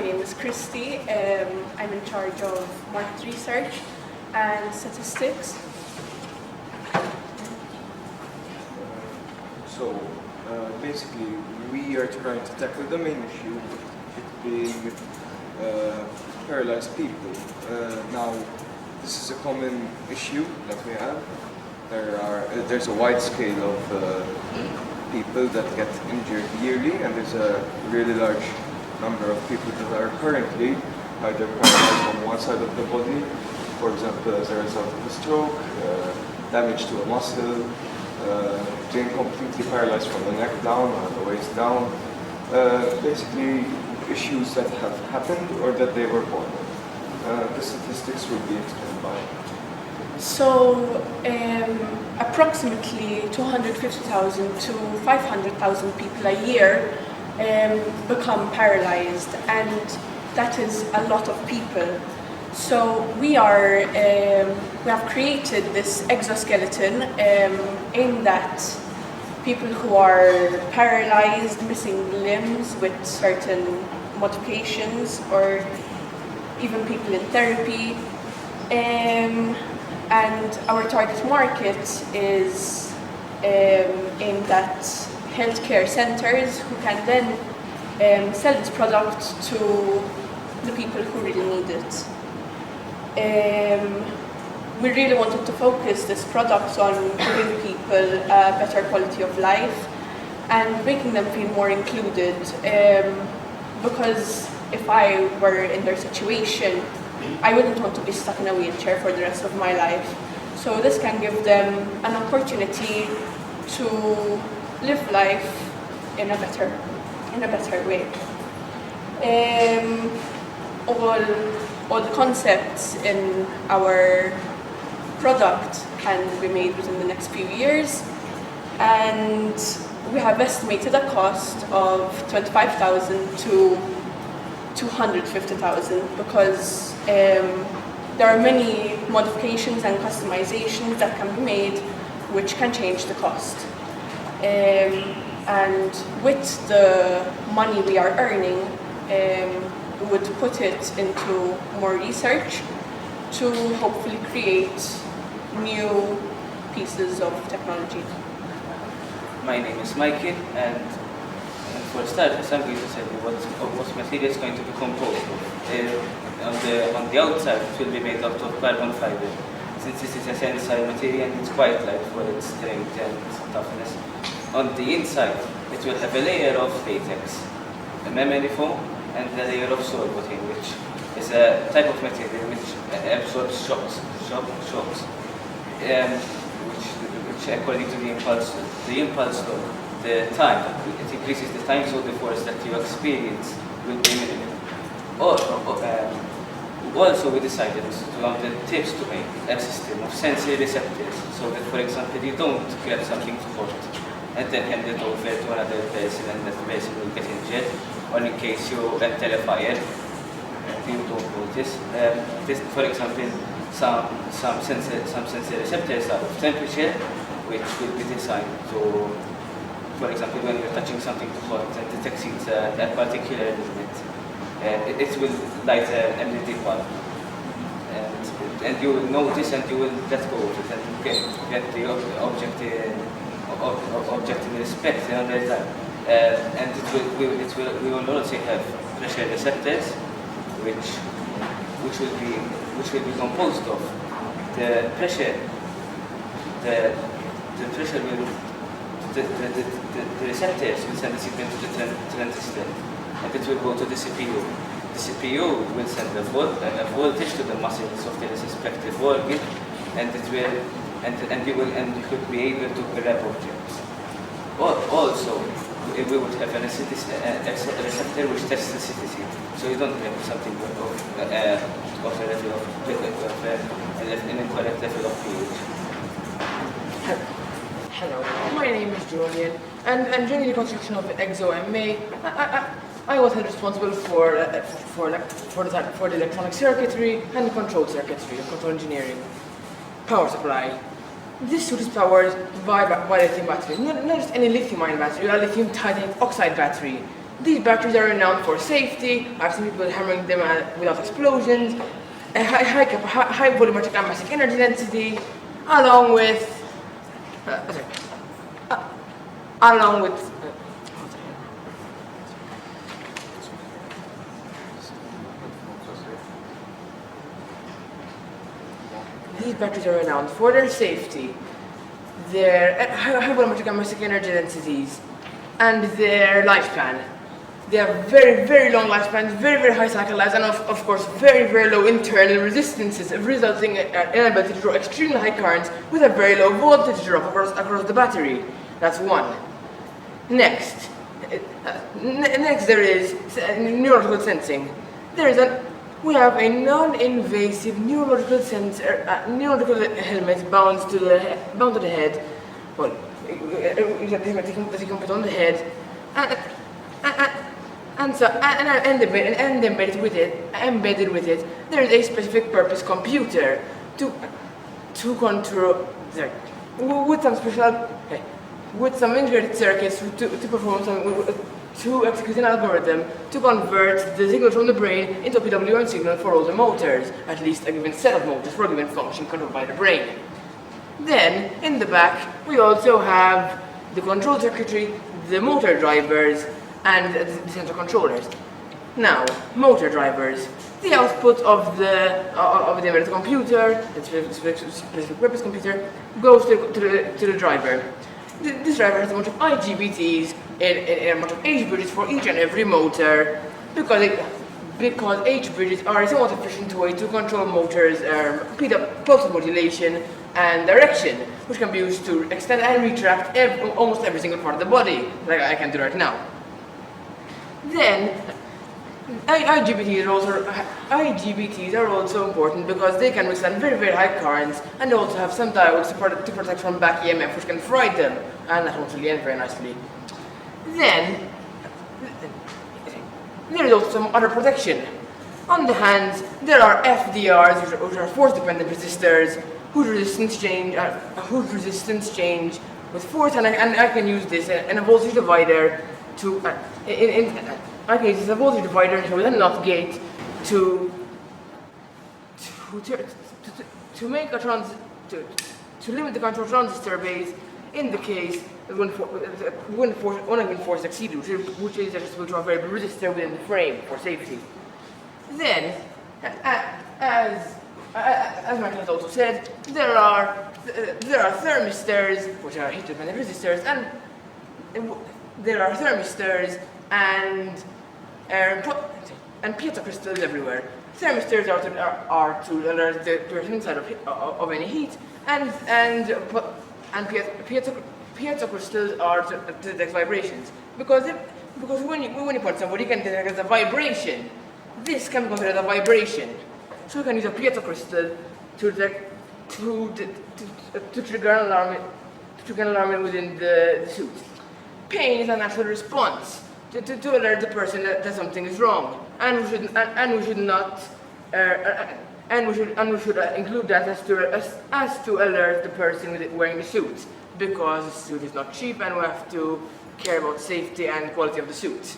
name is Christy. I'm in charge of market research and statistics. Basically, we are trying to tackle the main issue, it being paralyzed people. Now, this is a common issue that we have. There's a wide scale of people that get injured yearly, and there's a really large number of people that are currently either paralyzed on one side of the body, for example, as a result of a stroke, damage to a muscle, being completely paralyzed from the neck down or the waist down. Basically, issues that have happened or that they were born with. The statistics will be explained by. So, approximately 250,000 to 500,000 people a year become paralyzed, and that is a lot of people. So we have created this exoskeleton aimed at people who are paralyzed, missing limbs with certain modifications, or even people in therapy. And our target market is aimed at healthcare centers who can then sell this product to the people who really need it. We really wanted to focus this product on giving people a better quality of life and making them feel more included, because if I were in their situation, I wouldn't want to be stuck in a wheelchair for the rest of my life. So this can give them an opportunity to live life in a better way. All the concepts in our product can be made within the next few years, and we have estimated a cost of 25,000 to 250,000 because there are many modifications and customizations that can be made which can change the cost. And with the money we are earning, we would put it into more research to hopefully create new pieces of technology. My name is Mikey, and for starters, I'm going to tell you what material is going to be composed of. On the outside, it will be made out of carbon fiber. Since this is a tensile material, it's quite light for its strength and toughness. On the inside, it will have a layer of latex, a memory foam, and a layer of sorbotin, which is a type of material which absorbs shocks, which according to the impulse law, the time, it increases the time, so the force that you experience will be minimal. Also, we decided on the tips to make a system of sensory receptors, so that, for example, you don't grab something to hold and then hand it over to another person, and that person will get injured, or in case you enter a fire, you don't notice. For example, some sensory receptors are of temperature, which will be designed to, for example, when you're touching something too hot and it exceeds a particular limit, it will light an LED bulb, and you will notice and you will let go of it and get the object in respect another time. And we will also have pressure receptors, which will be composed of the pressure. The receptors will send a signal to the transistor, and it will go to the CPU. The CPU will send a voltage to the muscles of the respective organ, and you will be able to grab objects. Also, we would have a receptor which tests acidity, so you don't grab something of a level of an incorrect level of pH. Hello, my name is Julian, and during the construction of Exo.M.A, I was held responsible for the electronic circuitry and the control circuitry, control engineering. Power supply. This suit is powered by lithium battery, not just any lithium-ion battery, or lithium titanium oxide battery. These batteries are renowned for safety. I've seen people hammering them without explosions, a high volumetric and massive energy density, along with these batteries are renowned for their safety, their high volumetric and massive energy densities, and their lifespan. They have very, very long lifespans, very, very high cycle lives, and of course, very, very low internal resistances, resulting in an ability to draw extremely high currents with a very low voltage drop across the battery. That's one. Next there is neurological sensing. We have a non-invasive neurological neurological helmet bound to the head. Well, that you can put on the head, and embedded with it, there is a specific purpose computer to control, with some integrated circuits to execute an algorithm to convert the signal from the brain into a PWM signal for all the motors, at least a given set of motors for a given function controlled by the brain. Then, in the back, we also have the control circuitry, the motor drivers, and the sensor controllers. Now, motor drivers. The output of the embedded computer, the specific purpose computer, goes to the driver. This driver has a bunch of IGBTs and a bunch of H bridges for each and every motor, because H bridges are a somewhat efficient way to control motors' pulse modulation and direction, which can be used to extend and retract almost every single part of the body, like I can do right now. Then, IGBTs are also important because they can withstand very, very high currents, and they also have some diodes to protect from back EMF, which can fry them, and that won't really end very nicely. Then, there is also some other protection. On the hands, there are FDRs, which are force-dependent resistors, whose resistance change with force, and I can use this in a voltage divider to I can use a voltage divider with a NOT gate to make a to limit the control transistor base in the case when force is exceeded, which is adjustable to a variable resistor within the frame for safety. Then, as Michael has also said, there are thermistors, which are heat-dependent resistors, and there are thermistors and piezo crystals everywhere. Thermistors are to alert the person inside of any heat, and piezo crystals are to detect vibrations. Because when you point somebody, you can detect as a vibration. This can be considered a vibration. So you can use a piezo crystal to trigger an alarm within the suit. Pain is a natural response to alert the person that something is wrong, and we should include that as to alert the person wearing the suit, because the suit is not cheap, and we have to care about safety and quality of the suit.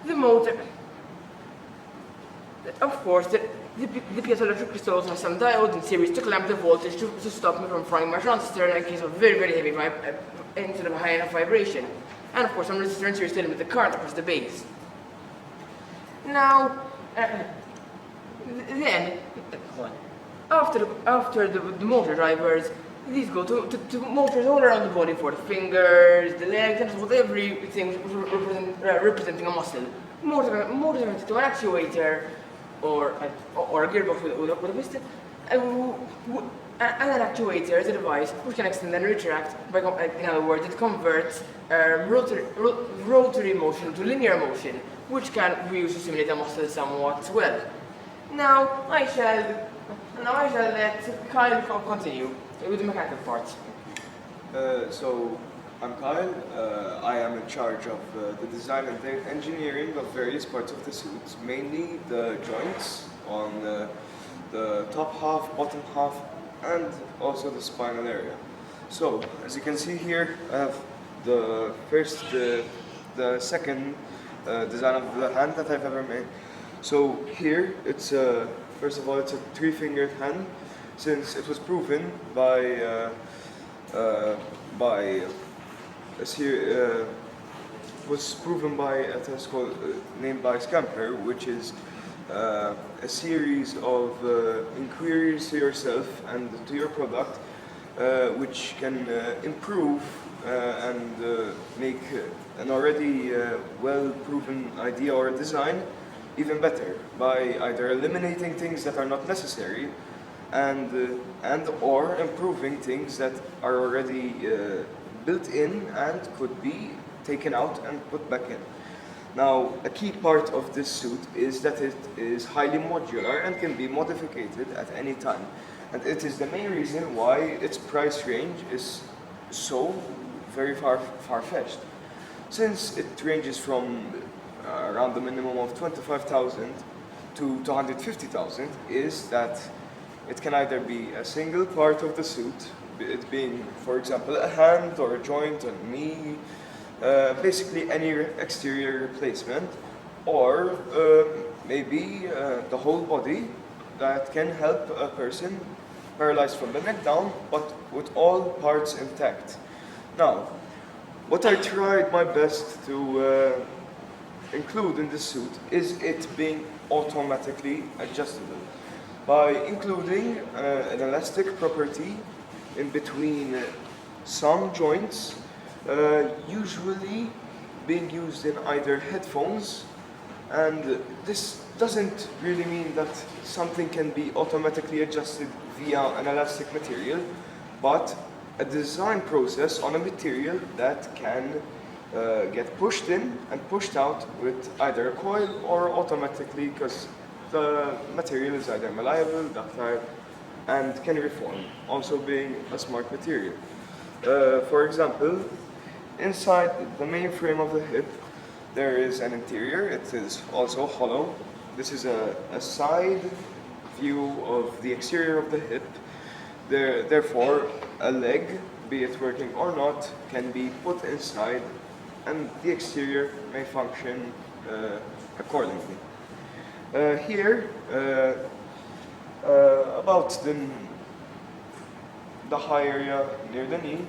The motor, of course, the piezoelectric crystal also has some diodes in series to clamp the voltage to stop me from frying my transistor in case of very, very heavy instead of high enough vibration. And of course, some resistor in series to limit the current across the base. Now, then, after the motor drivers, these go to motors all around the body for the fingers, the legs, and so everything representing a muscle. Motors are connected to an actuator or a gearbox with a piston. And an actuator is a device which can extend and retract, in other words, it converts rotary motion to linear motion, which can be used to simulate a muscle somewhat as well. Now I shall let Kyle continue with the mechanical parts. So I'm Kyle. I am in charge of the design and engineering of various parts of the suit, mainly the joints on the top half, bottom half, and also the spinal area. So, as you can see here, I have the first the second design of the hand that I've ever made. So here, it's first of all, it's a three-fingered hand, since it was proven by a test called named by Scamper, which is a series of inquiries to yourself and to your product, which can improve and make an already well-proven idea or design even better by either eliminating things that are not necessary and or improving things that are already built in and could be taken out and put back in. Now, a key part of this suit is that it is highly modular and can be modified at any time. And it is the main reason why its price range is so very far-fetched. Since it ranges from around the minimum of 25,000 to 250,000, is that it can either be a single part of the suit, it being, for example, a hand or a joint, a knee, basically any exterior replacement, or maybe the whole body that can help a person paralyzed from the neck down, but with all parts intact. Now, what I tried my best to include in the suit is it being automatically adjustable by including an elastic property in between some joints, usually being used in either headphones, and this doesn't really mean that something can be automatically adjusted via an elastic material, but a design process on a material that can get pushed in and pushed out with either a coil or automatically, because the material is either malleable, ductile, and can reform, also being a smart material. For example, inside the main frame of the hip, there is an interior. It is also hollow. This is a side view of the exterior of the hip. Therefore, a leg, be it working or not, can be put inside, and the exterior may function accordingly. Here, about the high area near the knee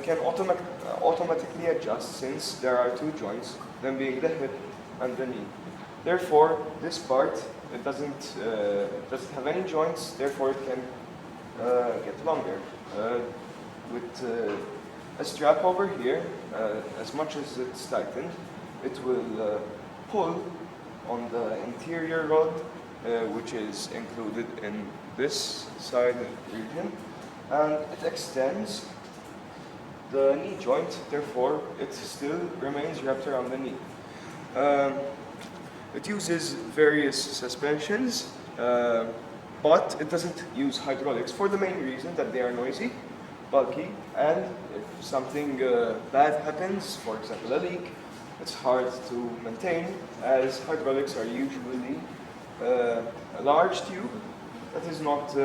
can automatically adjust, since there are two joints, them being the hip and the knee. Therefore, this part, it doesn't have any joints, therefore it can get longer. With a strap over here, as much as it's tightened, it will pull on the interior rod, which is included in this side region, and it extends the knee joint, therefore it still remains wrapped around the knee. It uses various suspensions, but it doesn't use hydraulics for the main reason that they are noisy, bulky, and if something bad happens, for example a leak, it's hard to maintain, as hydraulics are usually a large tube that is not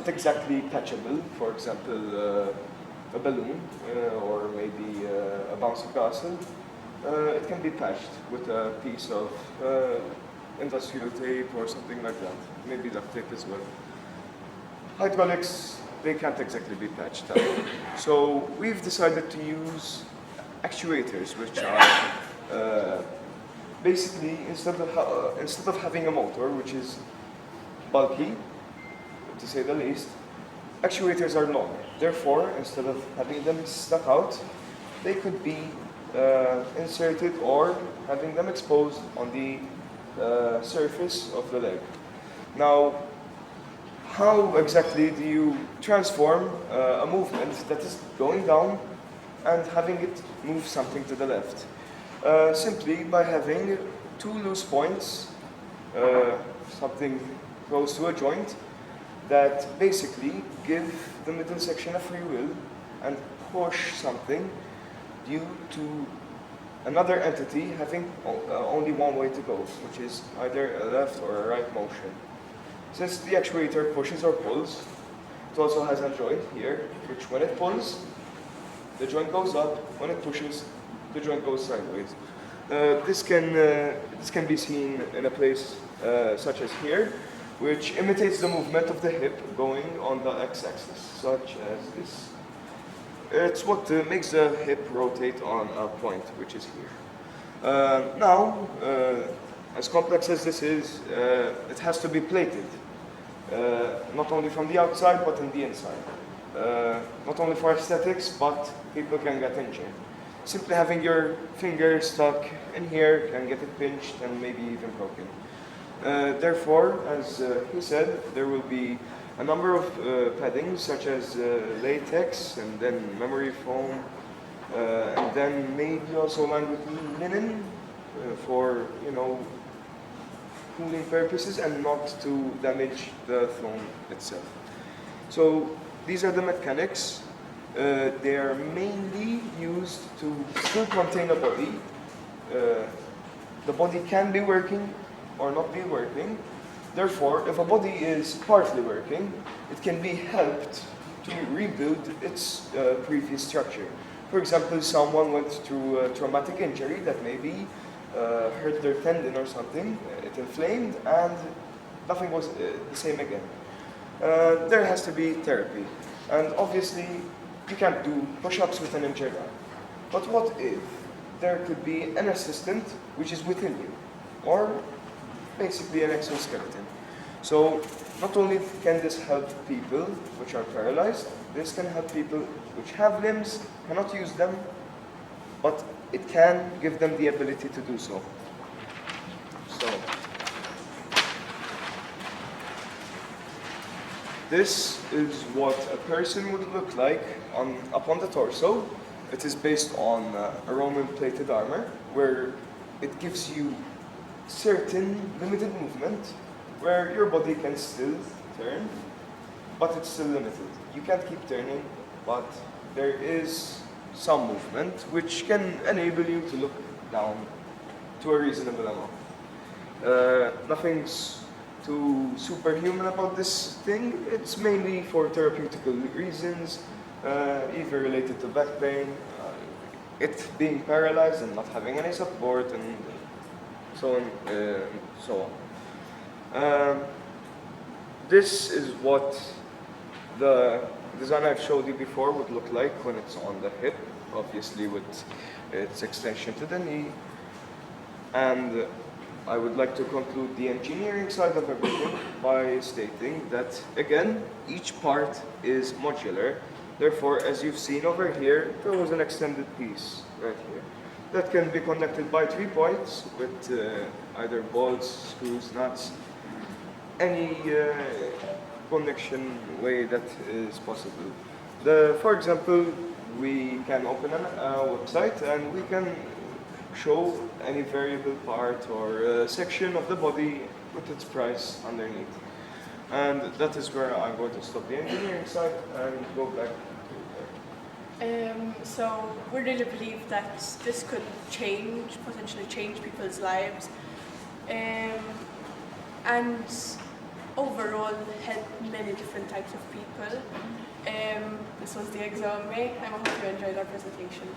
exactly patchable. For example, a balloon or maybe a bouncy castle. It can be patched with a piece of industrial tape or something like that. Maybe duct tape as well. Hydraulics, they can't exactly be patched up. So we've decided to use actuators, which are basically, instead of having a motor, which is bulky, to say the least, actuators are long. Therefore, instead of having them stuck out, they could be inserted or having them exposed on the surface of the leg. Now, how exactly do you transform a movement that is going down and having it move something to the left? Simply by having two loose points, something close to a joint, that basically give the middle section a free will and push something due to another entity having only one way to go, which is either a left or a right motion. Since the actuator pushes or pulls, it also has a joint here, which when it pulls, the joint goes up. When it pushes, the joint goes sideways. This can be seen in a place such as here, which imitates the movement of the hip going on the x-axis, such as this. It's what makes the hip rotate on a point, which is here. Now, as complex as this is, it has to be plated, not only from the outside, but in the inside. Not only for aesthetics, but people can get injured. Simply having your finger stuck in here can get it pinched and maybe even broken. Therefore, as he said, there will be a number of paddings such as latex and then memory foam, and then maybe also lined with linen for, you know, cooling purposes and not to damage the foam itself. So these are the mechanics. They are mainly used to still contain a body. The body can be working or not be working. Therefore, if a body is partly working, it can be helped to rebuild its previous structure. For example, someone went through a traumatic injury that maybe hurt their tendon or something, it inflamed, and nothing was the same again. There has to be therapy. And obviously, you can't do push-ups with an injured arm. But what if there could be an assistant which is within you, or basically an exoskeleton? So not only can this help people which are paralyzed, this can help people which have limbs, cannot use them, but it can give them the ability to do so. This is what a person would look like upon the torso. It is based on a Roman plated armor, where it gives you certain limited movement, where your body can still turn, but it's still limited. You can't keep turning, but there is some movement which can enable you to look down to a reasonable amount. Nothing's too superhuman about this thing. It's mainly for therapeutical reasons, either related to back pain, it being paralyzed and not having any support, and so on. This is what the design I've showed you before would look like when it's on the hip, obviously with its extension to the knee. And I would like to conclude the engineering side of everything by stating that, again, each part is modular. Therefore, as you've seen over here, there was an extended piece right here that can be connected by 3 points with either bolts, screws, nuts, any connection way that is possible. For example, we can open a website and we can show any variable part or section of the body with its price underneath. And that is where I'm going to stop the engineering side and go back to there. So we really believe that this could potentially change people's lives, and overall help many different types of people. This was the Exo.M.A. I hope you enjoyed our presentation.